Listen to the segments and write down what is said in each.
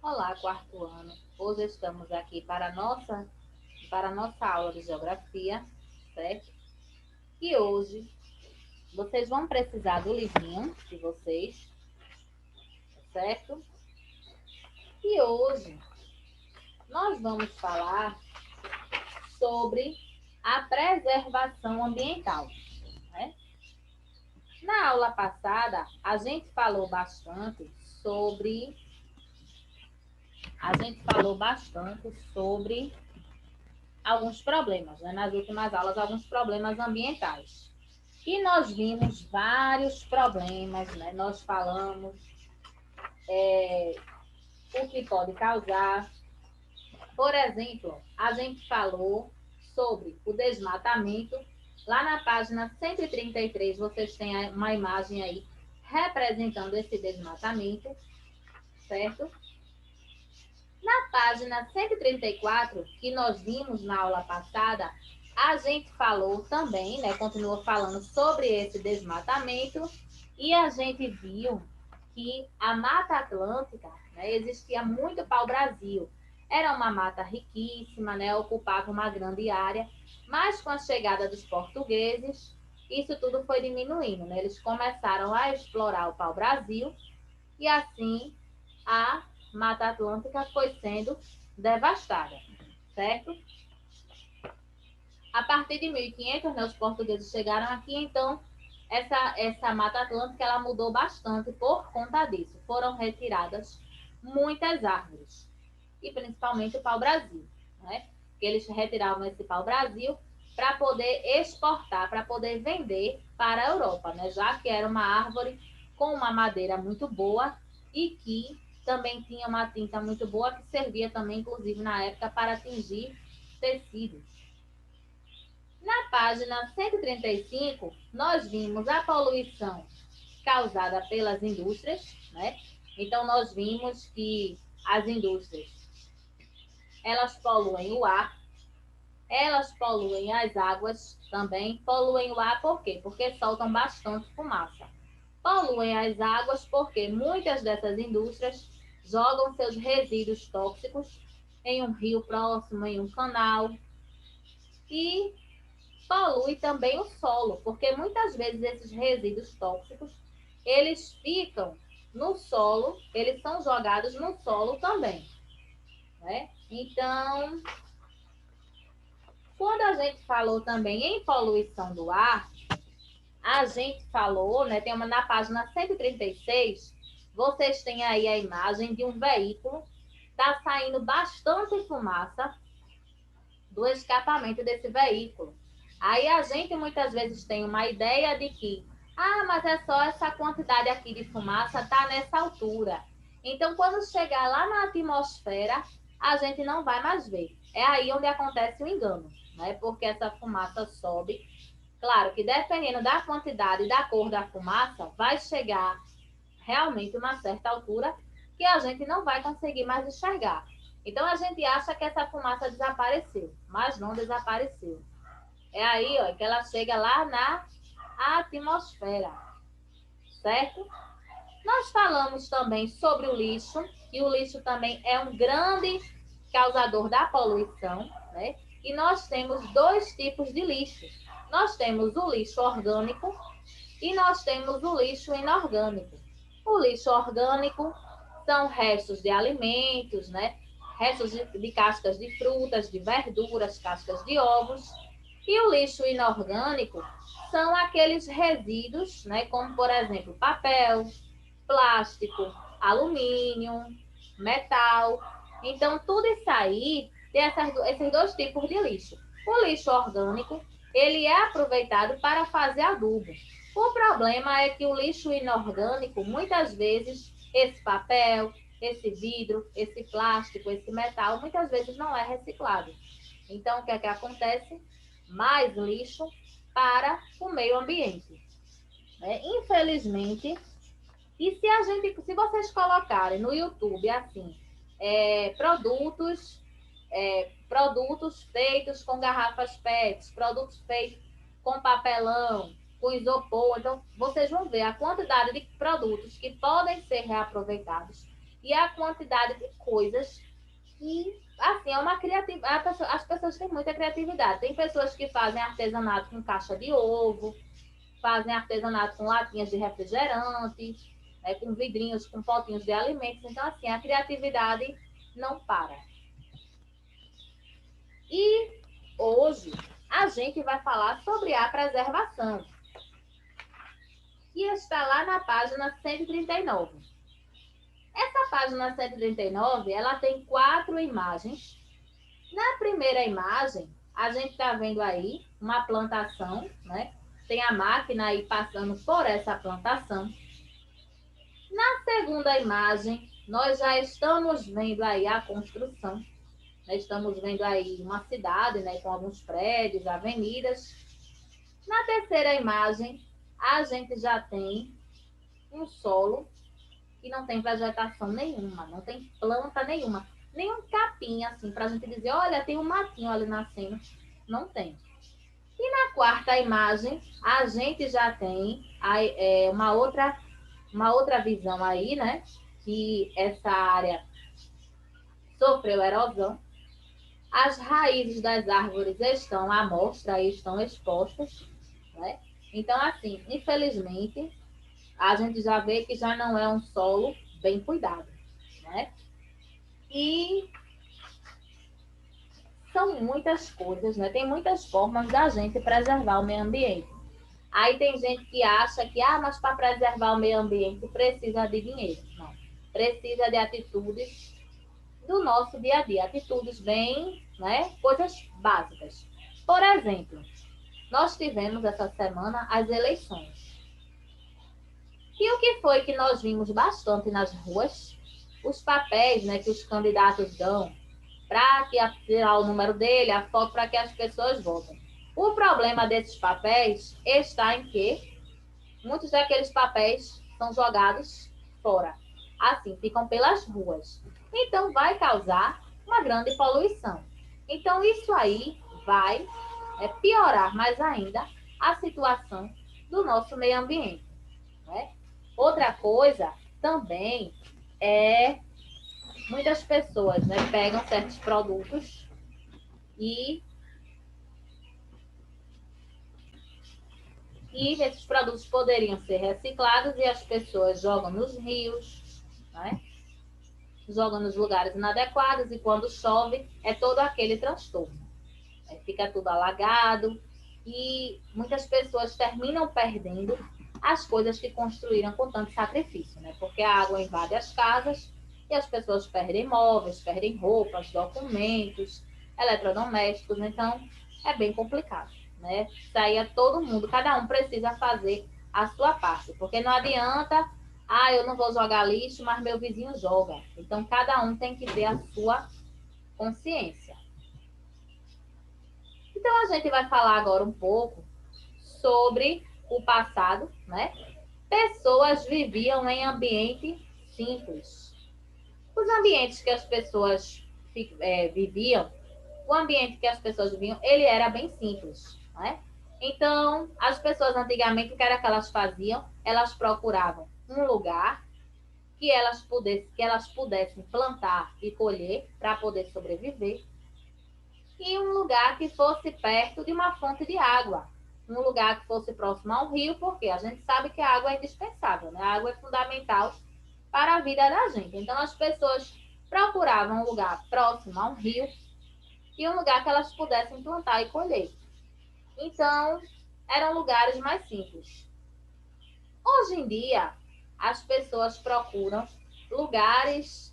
Olá, quarto ano. Hoje estamos aqui para a nossa aula de geografia, certo? E hoje vocês vão precisar do livrinho de vocês, certo? E hoje nós vamos falar sobre a preservação ambiental, né? Na aula passada, sobre a gente falou bastante sobre alguns problemas, né? Nas últimas aulas, alguns problemas ambientais. E nós vimos vários problemas, né? Nós falamos o que pode causar. Por exemplo, a gente falou sobre o desmatamento. Lá na página 133, vocês têm uma imagem aí representando esse desmatamento, certo? Na página 134, que nós vimos na aula passada, a gente falou também, né, continuou falando sobre esse desmatamento e a gente viu que a Mata Atlântica, né, existia muito pau-brasil. Era uma mata riquíssima, né, ocupava uma grande área, mas com a chegada dos portugueses, isso tudo foi diminuindo. Né? Eles começaram a explorar o pau-brasil e assim a Mata Atlântica foi sendo devastada, certo? A partir de 1500, né, os portugueses chegaram aqui, então essa Mata Atlântica ela mudou bastante por conta disso. Foram retiradas muitas árvores, e principalmente o pau-brasil, né? Que eles retiravam esse pau-brasil para poder exportar, para poder vender para a Europa, né? Já que era uma árvore com uma madeira muito boa e que também tinha uma tinta muito boa que servia também, inclusive na época, para tingir tecidos. Na página 135, nós vimos a poluição causada pelas indústrias, né? Então, nós vimos que as indústrias, elas poluem o ar, elas poluem as águas também. Poluem o ar por quê? Porque soltam bastante fumaça. Poluem as águas porque muitas dessas indústrias jogam seus resíduos tóxicos em um rio próximo, em um canal. E polui também o solo, porque muitas vezes esses resíduos tóxicos, eles ficam no solo, eles são jogados no solo também, né? Então, quando a gente falou também em poluição do ar, a gente falou, né, tem uma na página 136, vocês têm aí a imagem de um veículo, tá saindo bastante fumaça do escapamento desse veículo. Aí a gente muitas vezes tem uma ideia de que, mas é só essa quantidade aqui de fumaça, tá nessa altura. Então, quando chegar lá na atmosfera, a gente não vai mais ver. É aí onde acontece o engano, né? Porque essa fumaça sobe. Claro que dependendo da quantidade e da cor da fumaça, vai chegar realmente uma certa altura que a gente não vai conseguir mais enxergar. Então a gente acha que essa fumaça desapareceu, mas não desapareceu. É aí, ó, que ela chega lá na atmosfera, certo? Nós falamos também sobre o lixo, e o lixo também é um grande causador da poluição, né? E nós temos dois tipos de lixo. Nós temos o lixo orgânico e nós temos o lixo inorgânico. O lixo orgânico são restos de alimentos, né? Restos de cascas de frutas, de verduras, cascas de ovos. E o lixo inorgânico são aqueles resíduos, né? Como, por exemplo, papel, plástico, alumínio, metal. Então, tudo isso aí tem esses dois tipos de lixo. O lixo orgânico, ele é aproveitado para fazer adubo. O problema é que o lixo inorgânico, muitas vezes, esse papel, esse vidro, esse plástico, esse metal, muitas vezes não é reciclado. Então, o que é que acontece? Mais lixo para o meio ambiente. Infelizmente, e se vocês colocarem no YouTube assim, produtos feitos com garrafas PET, produtos feitos com papelão, com isopor, então vocês vão ver a quantidade de produtos que podem ser reaproveitados e a quantidade de coisas que, assim, é uma criatividade. As pessoas têm muita criatividade. Tem pessoas que fazem artesanato com caixa de ovo, fazem artesanato com latinhas de refrigerante, né, com vidrinhos, com potinhos de alimentos. Então, assim, a criatividade não para. E hoje a gente vai falar sobre a preservação, que está lá na página 139. Essa página 139, ela tem 4 imagens. Na primeira imagem, a gente está vendo aí uma plantação, né? Tem a máquina aí passando por essa plantação. Na segunda imagem, nós já estamos vendo aí a construção. Nós estamos vendo aí uma cidade, né, com alguns prédios, avenidas. Na terceira imagem, a gente já tem um solo que não tem vegetação nenhuma, não tem planta nenhuma, nem um capim assim para a gente dizer, olha, tem um matinho ali nascendo. Não tem. E na quarta imagem, a gente já tem uma outra visão aí, né? Que essa área sofreu erosão. As raízes das árvores estão à mostra e estão expostas, né? Então, assim, infelizmente, a gente já vê que já não é um solo bem cuidado, né? E são muitas coisas, né? Tem muitas formas da gente preservar o meio ambiente. Aí tem gente que acha que, mas para preservar o meio ambiente precisa de dinheiro. Não. Precisa de atitudes do nosso dia a dia. Atitudes bem, né? Coisas básicas. Por exemplo, nós tivemos essa semana as eleições. E o que foi que nós vimos bastante nas ruas? Os papéis, né, que os candidatos dão para tirar o número dele, a foto para que as pessoas votem. O problema desses papéis está em que muitos daqueles papéis são jogados fora. Assim, ficam pelas ruas. Então, vai causar uma grande poluição. Então, isso aí vai piorar mais ainda a situação do nosso meio ambiente, né? Outra coisa também é muitas pessoas, né, pegam certos produtos e esses produtos poderiam ser reciclados e as pessoas jogam nos rios, né? Jogam nos lugares inadequados e quando chove é todo aquele transtorno. Fica tudo alagado e muitas pessoas terminam perdendo as coisas que construíram com tanto sacrifício, né? Porque a água invade as casas e as pessoas perdem móveis, perdem roupas, documentos, eletrodomésticos, então é bem complicado, né? Isso aí é todo mundo, cada um precisa fazer a sua parte, porque não adianta, eu não vou jogar lixo, mas meu vizinho joga. Então cada um tem que ter a sua consciência. Então, a gente vai falar agora um pouco sobre o passado, né? Pessoas viviam em ambiente simples. Os ambientes que as pessoas viviam, o ambiente que as pessoas viviam, ele era bem simples, né? Então, as pessoas antigamente, o que era que elas faziam? Elas procuravam um lugar que elas pudessem plantar e colher para poder sobreviver e um lugar que fosse perto de uma fonte de água, um lugar que fosse próximo ao rio, porque a gente sabe que a água é indispensável, né? A água é fundamental para a vida da gente. Então, as pessoas procuravam um lugar próximo a um rio e um lugar que elas pudessem plantar e colher. Então, eram lugares mais simples. Hoje em dia, as pessoas procuram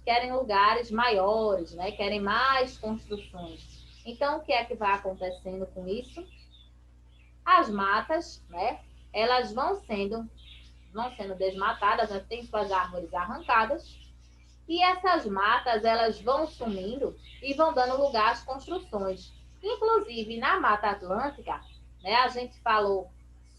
querem lugares maiores, né? Querem mais construções. Então, o que é que vai acontecendo com isso? As matas, né? Elas vão sendo desmatadas, né? Tem suas árvores arrancadas. E essas matas, elas vão sumindo e vão dando lugar às construções. Inclusive, na Mata Atlântica, né? A gente falou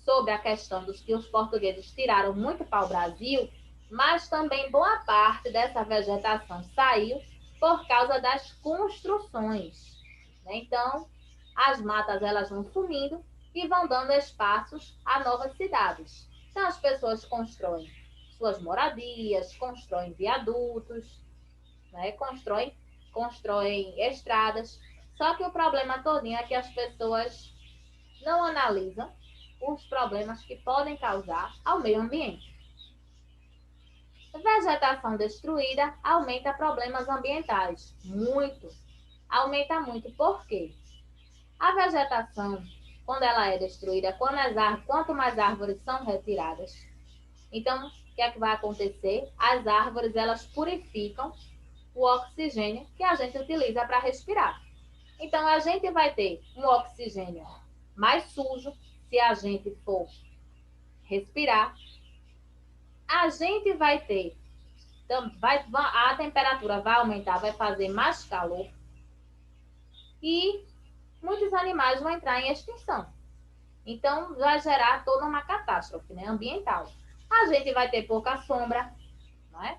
sobre a questão dos que os portugueses tiraram muito para o Brasil, mas também boa parte dessa vegetação saiu por causa das construções, né? Então, as matas elas vão sumindo e vão dando espaços a novas cidades. Então, as pessoas constroem suas moradias, constroem viadutos, né? Constroem estradas. Só que o problema todinho é que as pessoas não analisam os problemas que podem causar ao meio ambiente. Vegetação destruída aumenta problemas ambientais. Muito. Aumenta muito. Por quê? A vegetação, quando ela é destruída, quanto mais árvores são retiradas, então, o que é que vai acontecer? As árvores, elas purificam o oxigênio que a gente utiliza para respirar. Então, a gente vai ter um oxigênio mais sujo se a gente for respirar. A gente vai ter, a temperatura vai aumentar, vai fazer mais calor e muitos animais vão entrar em extinção. Então, vai gerar toda uma catástrofe, né, ambiental. A gente vai ter pouca sombra, não é?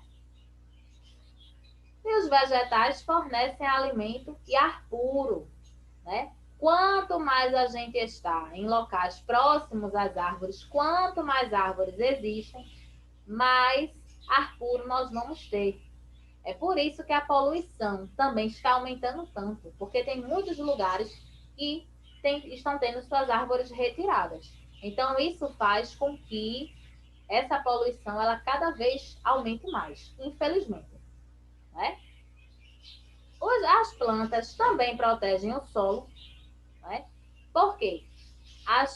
E os vegetais fornecem alimento e ar puro, né? Quanto mais a gente está em locais próximos às árvores, quanto mais árvores existem, mais ar puro nós vamos ter. É por isso que a poluição também está aumentando tanto, porque tem muitos lugares que estão tendo suas árvores retiradas. Então, isso faz com que essa poluição ela cada vez aumente mais, infelizmente. Né? As plantas também protegem o solo. Né? Por quê?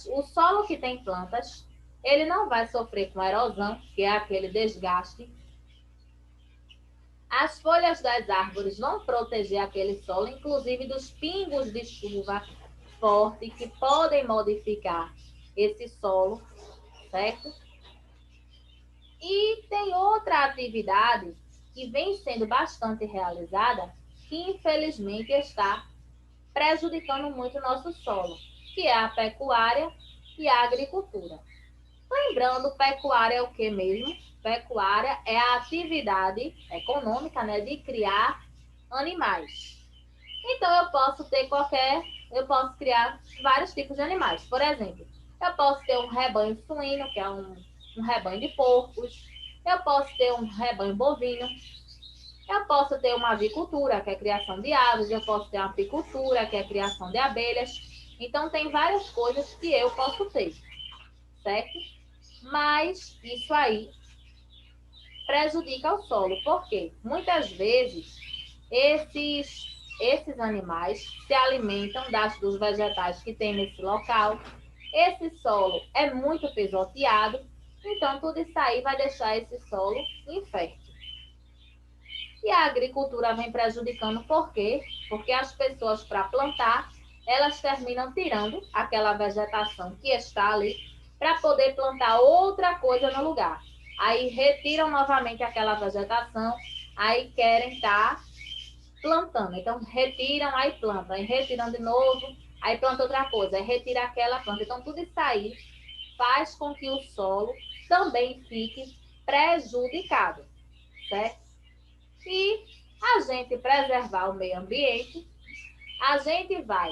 O solo que tem plantas, ele não vai sofrer com erosão, que é aquele desgaste. As folhas das árvores vão proteger aquele solo, inclusive dos pingos de chuva forte que podem modificar esse solo, certo? E tem outra atividade que vem sendo bastante realizada, que infelizmente está prejudicando muito o nosso solo, que é a pecuária e a agricultura. Lembrando, pecuária é o que mesmo? Pecuária é a atividade econômica, né, de criar animais. Então eu posso criar vários tipos de animais. Por exemplo, eu posso ter um rebanho suíno, que é um rebanho de porcos. Eu posso ter um rebanho bovino. Eu posso ter uma avicultura, que é a criação de aves. Eu posso ter uma apicultura, que é a criação de abelhas. Então, tem várias coisas que eu posso ter, certo? Mas isso aí prejudica o solo. Por quê? Muitas vezes, esses animais se alimentam dos vegetais que tem nesse local. Esse solo é muito pisoteado, então tudo isso aí vai deixar esse solo infértil. E a agricultura vem prejudicando por quê? Porque as pessoas, para plantar, elas terminam tirando aquela vegetação que está ali para poder plantar outra coisa no lugar. Aí retiram novamente aquela vegetação, aí querem estar plantando. Então, retiram, aí plantam, aí retiram de novo, aí planta outra coisa, aí retira aquela planta. Então, tudo isso aí faz com que o solo também fique prejudicado, certo? E a gente preservar o meio ambiente, a gente vai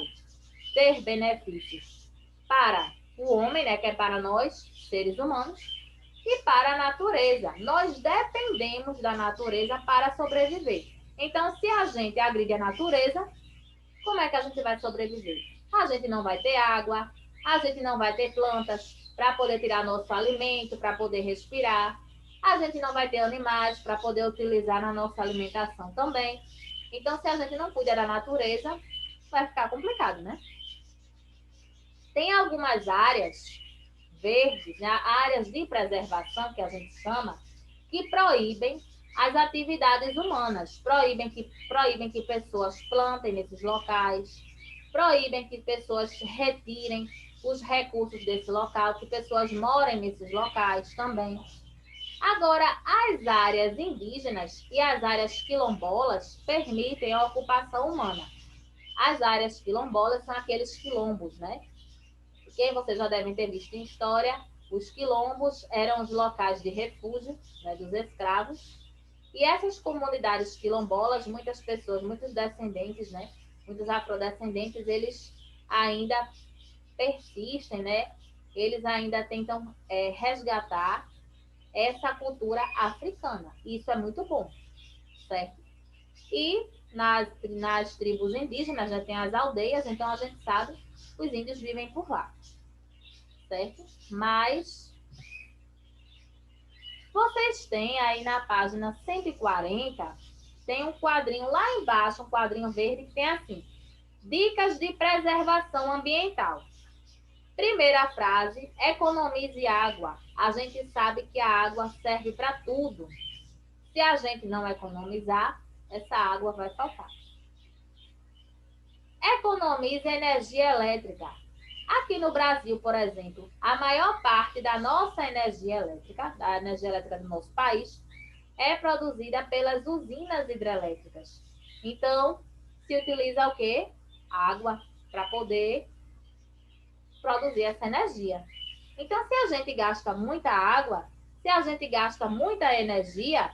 ter benefícios para o homem, né, que é para nós, seres humanos, e para a natureza. Nós dependemos da natureza para sobreviver. Então, se a gente agride a natureza, como é que a gente vai sobreviver? A gente não vai ter água, a gente não vai ter plantas para poder tirar nosso alimento, para poder respirar. A gente não vai ter animais para poder utilizar na nossa alimentação também. Então, se a gente não cuida da natureza, vai ficar complicado, né? Tem algumas áreas verdes, né? Áreas de preservação, que a gente chama, que proíbem as atividades humanas, proíbem que pessoas plantem nesses locais, proíbem que pessoas retirem os recursos desse local, que pessoas morem nesses locais também. Agora, as áreas indígenas e as áreas quilombolas permitem a ocupação humana. As áreas quilombolas são aqueles quilombos, né? Que vocês já devem ter visto em história, os quilombos eram os locais de refúgio, né, dos escravos. E essas comunidades quilombolas, muitas pessoas, muitos descendentes, né, muitos afrodescendentes, eles ainda persistem, né? Eles ainda tentam resgatar essa cultura africana. E isso é muito bom, certo? E nas tribos indígenas já tem as aldeias, então a gente sabe que os índios vivem por lá, certo? Mas vocês têm aí na página 140, tem um quadrinho lá embaixo, um quadrinho verde que tem assim: dicas de preservação ambiental. Primeira frase: economize água. A gente sabe que a água serve para tudo. Se a gente não economizar, essa água vai faltar. Economize energia elétrica. Aqui no Brasil, por exemplo, a maior parte da nossa energia elétrica, da energia elétrica do nosso país, é produzida pelas usinas hidrelétricas. Então, se utiliza o quê? Água para poder produzir essa energia. Então, se a gente gasta muita água, se a gente gasta muita energia,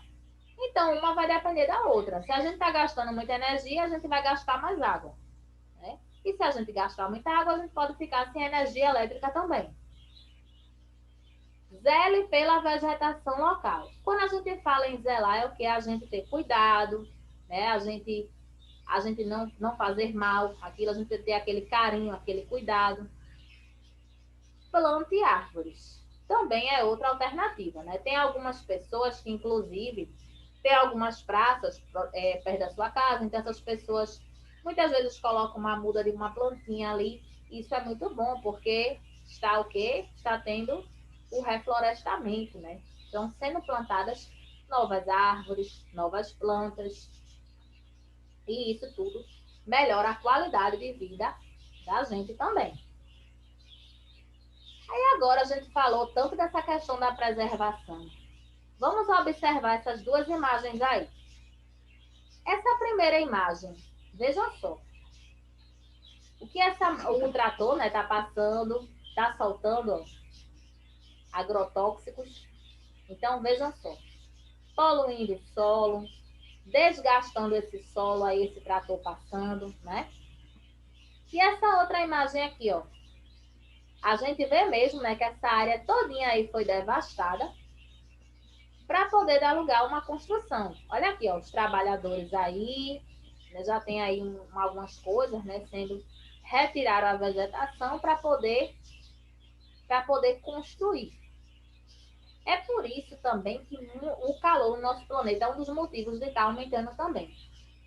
então uma vai depender da outra. Se a gente está gastando muita energia, a gente vai gastar mais água, né? E se a gente gastar muita água, a gente pode ficar sem energia elétrica também. Zele pela vegetação local. Quando a gente fala em zelar, é o que? A gente ter cuidado, né? A gente não fazer mal, aquilo, a gente ter aquele carinho, aquele cuidado. Plante árvores. Também é outra alternativa, né? Tem algumas pessoas que, inclusive, tem algumas praças perto da sua casa, então essas pessoas muitas vezes colocam uma muda de uma plantinha ali. Isso é muito bom, porque está o quê? Está tendo o reflorestamento, né? Então, sendo plantadas novas árvores, novas plantas, e isso tudo melhora a qualidade de vida da gente também. Aí agora a gente falou tanto dessa questão da preservação. Vamos observar essas duas imagens aí. Essa primeira imagem, vejam só. O que o trator está passando, está soltando ó, agrotóxicos. Então, vejam só. Poluindo o solo, desgastando esse solo aí, esse trator passando, né? E essa outra imagem aqui, ó. A gente vê mesmo, né, que essa área todinha aí foi devastada para poder dar lugar a uma construção. Olha aqui, ó, os trabalhadores aí, né, já tem aí algumas coisas, né, sendo retiraram a vegetação para poder construir. É por isso também que o calor no nosso planeta é um dos motivos de estar aumentando também.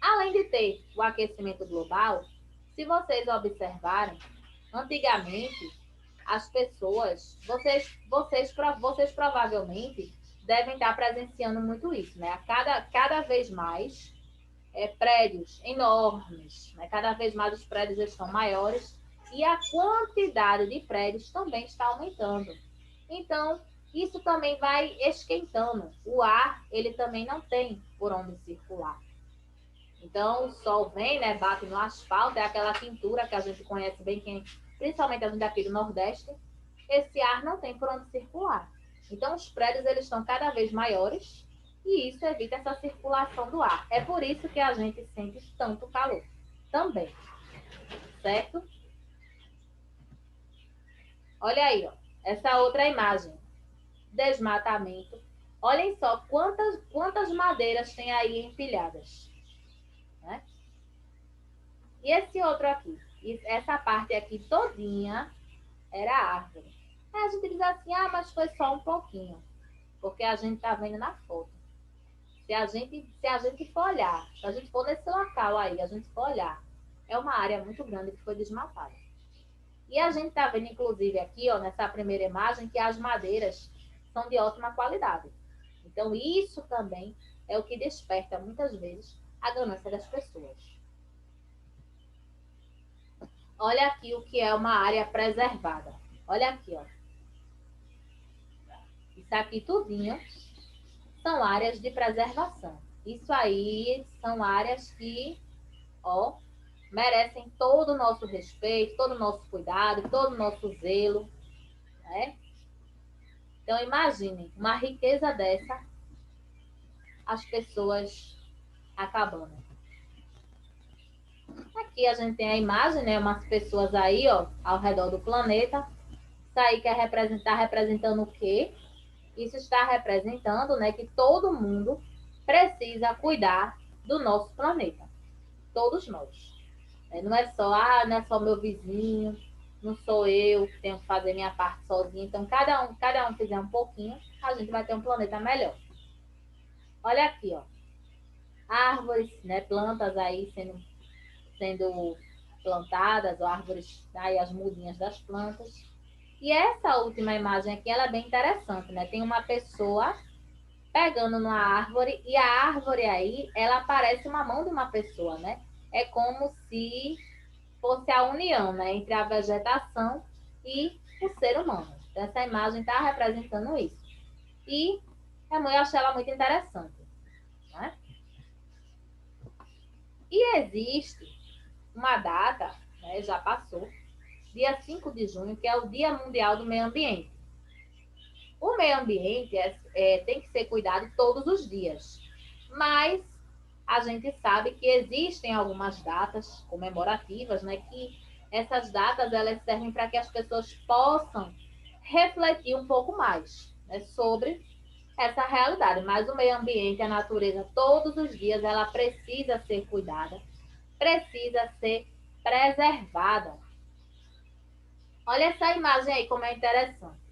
Além de ter o aquecimento global, se vocês observarem, antigamente as pessoas, vocês provavelmente devem estar presenciando muito isso, né? Cada vez mais prédios enormes, né? Cada vez mais os prédios estão maiores e a quantidade de prédios também está aumentando. Então, isso também vai esquentando. O ar, ele também não tem por onde circular. Então, o sol vem, né, bate no asfalto, é aquela quentura que a gente conhece bem, principalmente a gente aqui do Nordeste. Esse ar não tem por onde circular. Então, os prédios eles estão cada vez maiores e isso evita essa circulação do ar. É por isso que a gente sente tanto calor também, certo? Olha aí, ó, essa outra imagem. Desmatamento. Olhem só quantas madeiras tem aí empilhadas, né? E esse outro aqui, essa parte aqui todinha era árvore. Aí a gente diz assim, ah, mas foi só um pouquinho, porque a gente tá vendo na foto. Se a gente for olhar, se a gente for nesse local aí, a gente for olhar, é uma área muito grande que foi desmatada. E a gente tá vendo, inclusive, aqui, ó, nessa primeira imagem, que as madeiras são de ótima qualidade. Então, isso também é o que desperta, muitas vezes, a ganância das pessoas. Olha aqui o que é uma área preservada. Olha aqui, ó. Isso aqui tudinho são áreas de preservação. Isso aí são áreas que, ó, merecem todo o nosso respeito, todo o nosso cuidado, todo o nosso zelo, né? Então, imagine uma riqueza dessa, as pessoas acabando. Aqui a gente tem a imagem, né? Umas pessoas aí, ó, ao redor do planeta. Isso aí quer representar, representando o quê? Isso está representando, né, que todo mundo precisa cuidar do nosso planeta. Todos nós. Não é só meu vizinho, não sou eu que tenho que fazer minha parte sozinha. Então, cada um fizer um pouquinho, a gente vai ter um planeta melhor. Olha aqui, ó. Árvores, né? Plantas aí sendo plantadas, ou árvores, aí as mudinhas das plantas. E essa última imagem aqui, ela é bem interessante, né? Tem uma pessoa pegando numa árvore e a árvore aí, ela parece uma mão de uma pessoa, né? É como se fosse a união, né, entre a vegetação e o ser humano. Então, essa imagem está representando isso. E eu achei ela muito interessante, né? E existe uma data, né, já passou, dia 5 de junho, que é o Dia Mundial do Meio Ambiente. O meio ambiente tem que ser cuidado todos os dias, mas a gente sabe que existem algumas datas comemorativas, né, que essas datas elas servem para que as pessoas possam refletir um pouco mais, né, sobre essa realidade. Mas o meio ambiente, a natureza, todos os dias ela precisa ser cuidada, precisa ser preservada. Olha essa imagem aí como é interessante.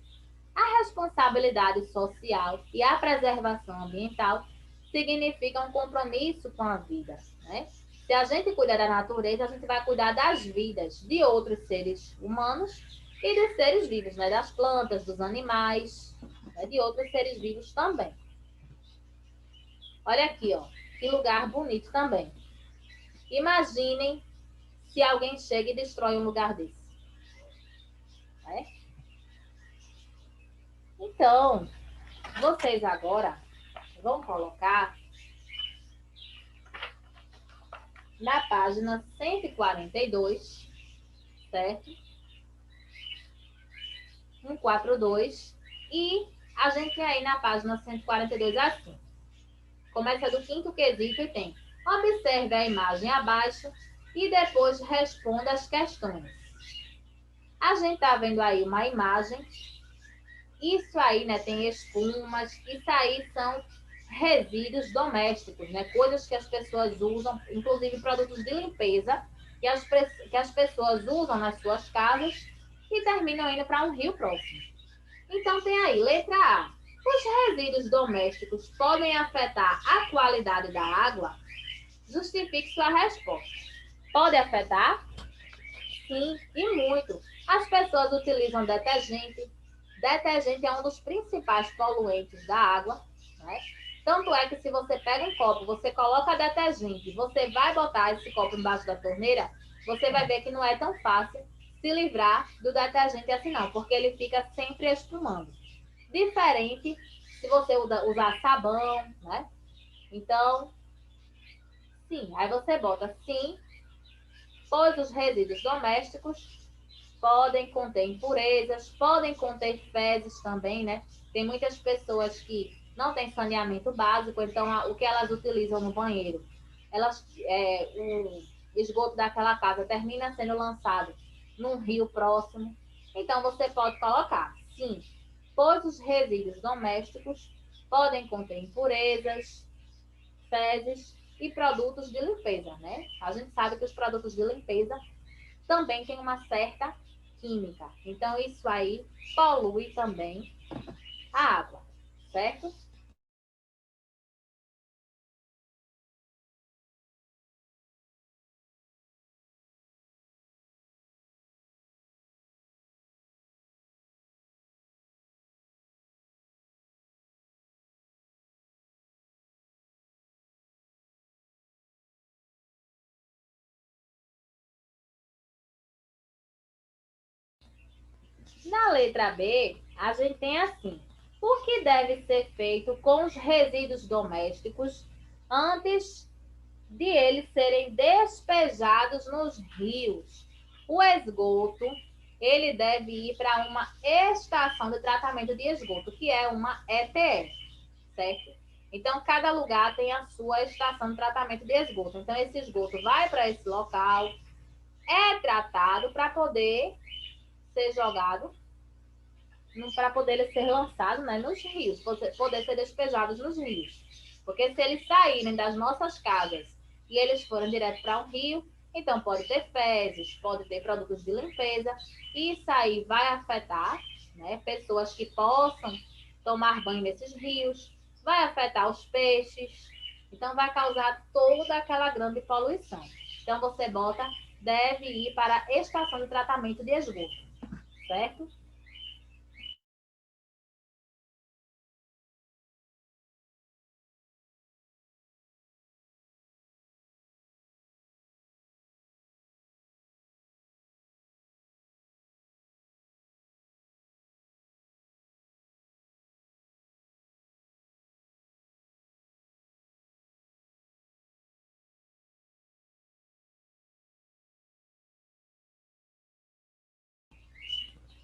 A responsabilidade social e a preservação ambiental significam um compromisso com a vida, né? Se a gente cuida da natureza, a gente vai cuidar das vidas de outros seres humanos e dos seres vivos, né? Das plantas, dos animais, né? De outros seres vivos também. Olha aqui, ó, que lugar bonito também. Imaginem se alguém chega e destrói um lugar desse, né? Então, vocês agora vão colocar na página 142, certo? 142. E a gente tem aí na página 142 assim. Começa do quinto quesito e tem: observe a imagem abaixo e depois responda as questões. A gente está vendo aí uma imagem. Isso aí, né, tem espumas. Isso aí são resíduos domésticos, né? Coisas que as pessoas usam, inclusive produtos de limpeza, que as pessoas usam nas suas casas e terminam indo para um rio próximo. Então tem aí, letra A. Os resíduos domésticos podem afetar a qualidade da água? Justifique sua resposta. Pode afetar? Sim, e muito. As pessoas utilizam detergente. Detergente é um dos principais poluentes da água, né? Tanto é que se você pega um copo, você coloca detergente, você vai botar esse copo embaixo da torneira, você vai ver que não é tão fácil se livrar do detergente assim não, porque ele fica sempre espumando. Diferente se você usar sabão, né? Então, sim, aí você bota sim, pois os resíduos domésticos podem conter impurezas, podem conter fezes também, né? Tem muitas pessoas que não têm saneamento básico, então o que elas utilizam no banheiro, o esgoto daquela casa termina sendo lançado num rio próximo. Então você pode colocar, sim, pois os resíduos domésticos podem conter impurezas, fezes e produtos de limpeza, né? A gente sabe que os produtos de limpeza também têm uma certa química. Então, isso aí polui também a água, certo? Na letra B, a gente tem assim: o que deve ser feito com os resíduos domésticos antes de eles serem despejados nos rios? O esgoto, ele deve ir para uma estação de tratamento de esgoto, que é uma ETE, certo? Então, cada lugar tem a sua estação de tratamento de esgoto. Então, esse esgoto vai para esse local, é tratado para poder ser jogado, para poder ser lançado, né, nos rios, poder ser despejados nos rios. Porque se eles saírem das nossas casas e eles forem direto para um rio, então pode ter fezes, pode ter produtos de limpeza, e isso aí vai afetar, né, pessoas que possam tomar banho nesses rios, vai afetar os peixes, então vai causar toda aquela grande poluição. Então você bota, deve ir para a estação de tratamento de esgoto, certo?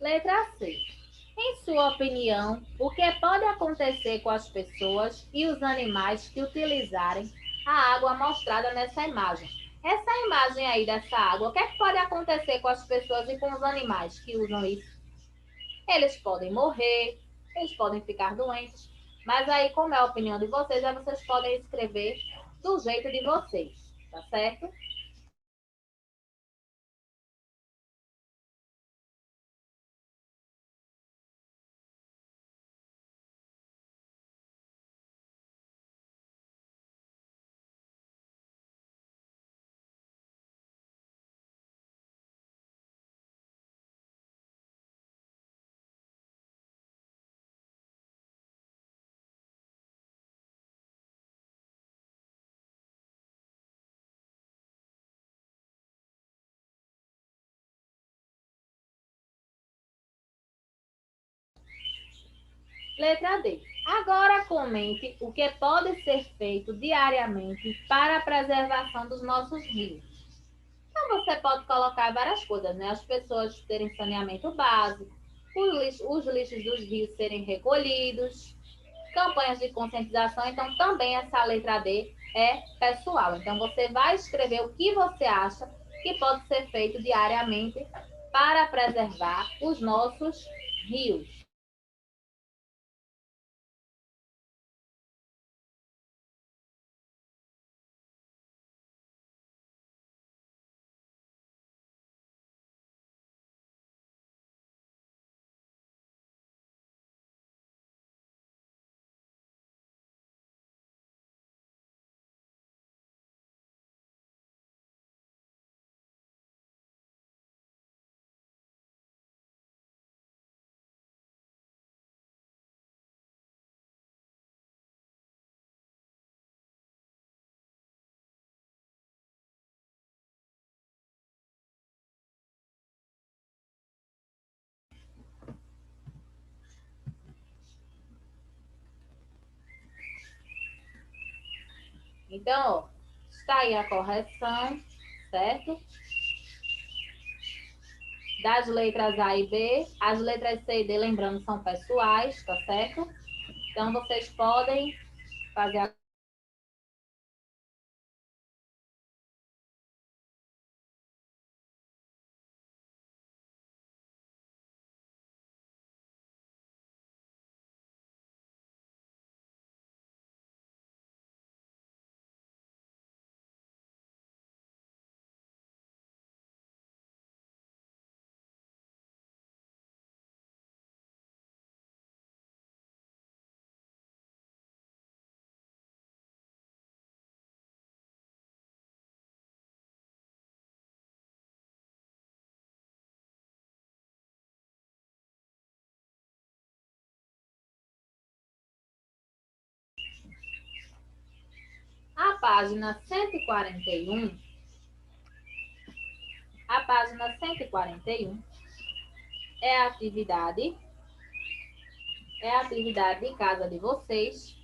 Letra C. Em sua opinião, o que pode acontecer com as pessoas e os animais que utilizarem a água mostrada nessa imagem? Essa imagem aí dessa água, o que é que pode acontecer com as pessoas e com os animais que usam isso? Eles podem morrer, eles podem ficar doentes, mas aí, como é a opinião de vocês, aí vocês podem escrever do jeito de vocês, tá certo? Letra D. Agora comente o que pode ser feito diariamente para a preservação dos nossos rios. Então você pode colocar várias coisas, né? As pessoas terem saneamento básico, os lixos dos rios serem recolhidos, campanhas de conscientização. Então também essa letra D é pessoal. Então você vai escrever o que você acha que pode ser feito diariamente para preservar os nossos rios. Então, ó, está aí a correção, certo? Das letras A e B. As letras C e D, lembrando, são pessoais, tá certo? Então, vocês podem fazer a página 141. A página 141 é a atividade de casa de vocês.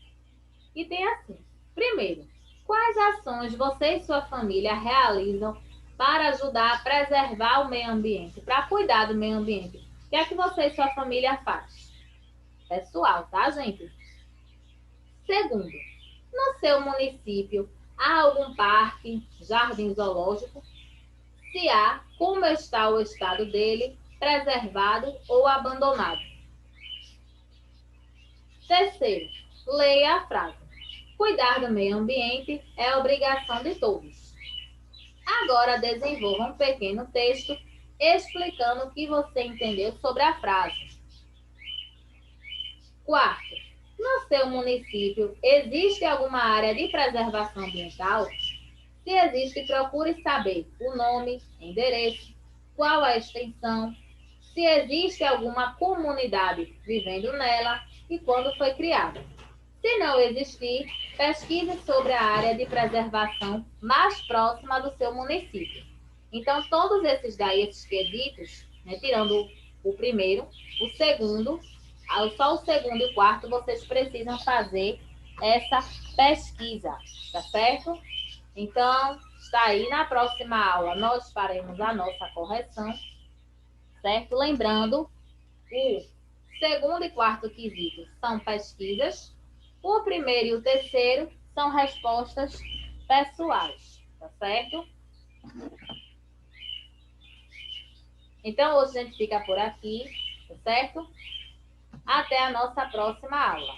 E tem assim: primeiro, quais ações você e sua família realizam para ajudar a preservar o meio ambiente, para cuidar do meio ambiente? O que é que você e sua família faz? Pessoal, tá, gente? Segundo, no seu município há algum parque, jardim zoológico? Se há, como está o estado dele, preservado ou abandonado? Terceiro, leia a frase. Cuidar do meio ambiente é obrigação de todos. Agora desenvolva um pequeno texto explicando o que você entendeu sobre a frase. Quarto, no seu município existe alguma área de preservação ambiental? Se existe, procure saber o nome, endereço, qual a extensão, se existe alguma comunidade vivendo nela e quando foi criada. Se não existir, pesquise sobre a área de preservação mais próxima do seu município. Então, todos esses daí, esses quesitos, né, tirando o primeiro, o segundo, só o segundo e o quarto, vocês precisam fazer essa pesquisa, tá certo? Então, está aí na próxima aula, nós faremos a nossa correção, certo? Lembrando, o segundo e quarto quesito são pesquisas, o primeiro e o terceiro são respostas pessoais, tá certo? Então, hoje a gente fica por aqui, tá certo? Até a nossa próxima aula.